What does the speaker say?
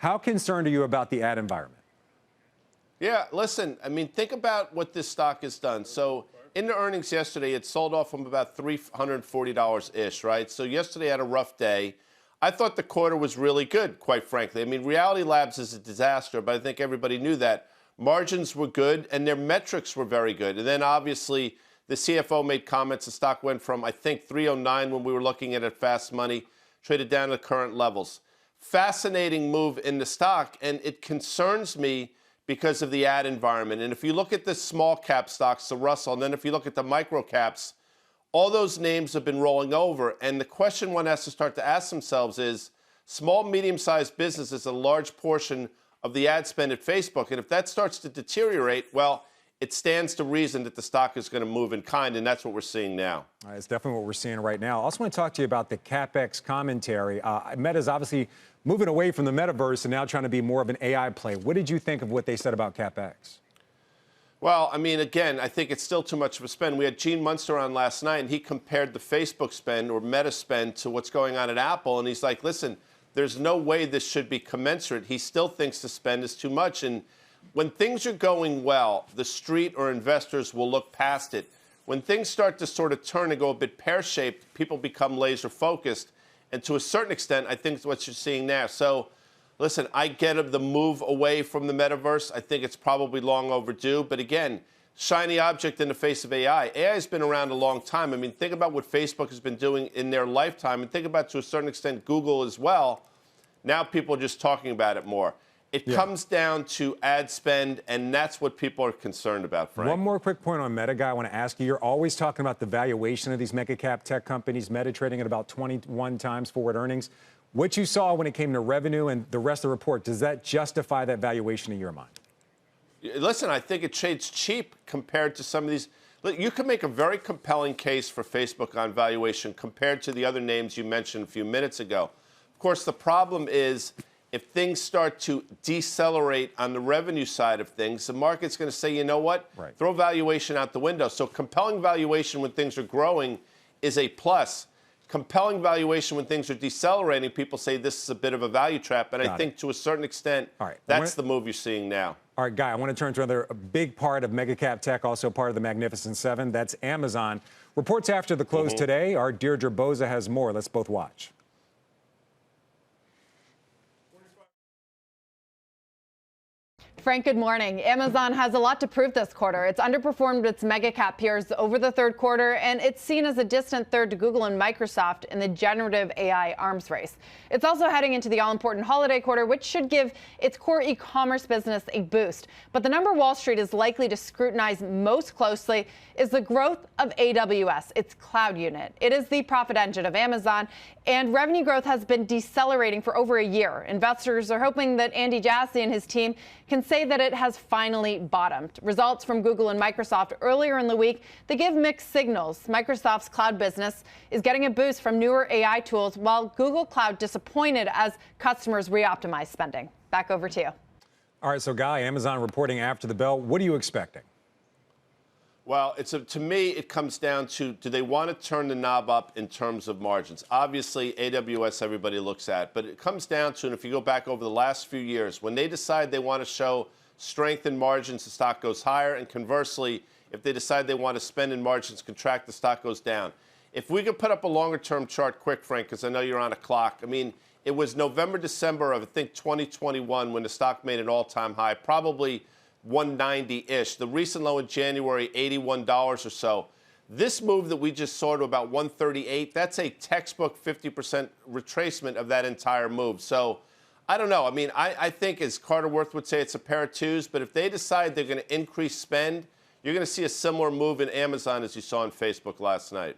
How concerned are you about the ad environment? Yeah, listen, I mean, think about what this stock has done. So in the earnings yesterday, it sold off from about $340-ish, right? So yesterday had a rough day. I thought the quarter was really good, quite frankly. I mean, Reality Labs is a disaster, but I think everybody knew that. Margins were good, and their metrics were very good. And then, obviously, the CFO made comments. The stock went from, I think, 309 when we were looking at it fast money, traded down to current levels. Fascinating move in the stock, and it concerns me because of the ad environment. And if you look at the small cap stocks, the Russell, and then if you look at the micro caps, all those names have been rolling over. And the question one has to start to ask themselves is, small, medium-sized business is a large portion of the ad spend at Facebook. And if that starts to deteriorate, well, it stands to reason that the stock is going to move in kind, and that's what we're seeing now. It's definitely what we're seeing right now. I also want to talk to you about the CapEx commentary. Meta's obviously moving away from the metaverse and now trying to be more of an AI play. What did you think of what they said about CapEx? Well, I mean, again, I think it's still too much of a spend. We had Gene Munster on last night, and he compared the Facebook spend or Meta spend to what's going on at Apple, and he's like, listen, there's no way this should be commensurate. He still thinks the spend is too much, and when things are going well, the street or investors will look past it. When things start to sort of turn and go a bit pear-shaped, people become laser-focused, and to a certain extent, I think it's what you're seeing now. So, listen, I get the move away from the metaverse. I think it's probably long overdue. But again, shiny object in the face of AI. AI has been around a long time. I mean, think about what Facebook has been doing in their lifetime, and think about, to a certain extent, Google as well. Now people are just talking about it more. It comes down to ad spend, and that's what people are concerned about, Frank. One more quick point on Meta, Guy. I want to ask you. You're always talking about the valuation of these mega-cap tech companies, Meta trading at about 21 times forward earnings. What you saw when it came to revenue and the rest of the report, does that justify that valuation in your mind? Listen, I think it trades cheap compared to some of these. Look, you can make a very compelling case for Facebook on valuation compared to the other names you mentioned a few minutes ago. Of course, the problem is, if things start to decelerate on the revenue side of things, the market's going to say, you know what? Right. Throw valuation out the window. So compelling valuation when things are growing is a plus. Compelling valuation when things are decelerating, people say this is a bit of a value trap. And I think to a certain extent, that's the move you're seeing now. All right, Guy, I want to turn to another big part of mega cap tech, also part of the Magnificent Seven. That's Amazon. Reports after the close today. Our Deirdre Boza has more. Let's both watch. Frank, good morning. Amazon has a lot to prove this quarter. It's underperformed its mega cap peers over the third quarter, and it's seen as a distant third to Google and Microsoft in the generative AI arms race. It's also heading into the all-important holiday quarter, which should give its core e-commerce business a boost. But the number Wall Street is likely to scrutinize most closely is the growth of AWS, its cloud unit. It is the profit engine of Amazon, and revenue growth has been decelerating for over a year. Investors are hoping that Andy Jassy and his team can say that it has finally bottomed. Results from Google and Microsoft earlier in the week, they give mixed signals. Microsoft's cloud business is getting a boost from newer AI tools, while Google Cloud disappointed as customers reoptimize spending. Back over to you. All right, so Guy, Amazon reporting after the bell. What are you expecting? Well, to me, it comes down to, do they want to turn the knob up in terms of margins? Obviously, AWS everybody looks at, but it comes down to, and if you go back over the last few years, when they decide they want to show strength in margins, the stock goes higher, and conversely, if they decide they want to spend in margins contract, the stock goes down. If we could put up a longer-term chart quick, Frank, because I know you're on a clock. I mean, it was November, December of, I think, 2021 when the stock made an all-time high, probably 190-ish. The recent low in January, $81 or so. This move that we just saw to about 138, that's a textbook 50% retracement of that entire move. So I don't know. I mean, I think, as Carter Worth would say, it's a pair of twos. But if they decide they're going to increase spend, you're going to see a similar move in Amazon as you saw in Facebook last night.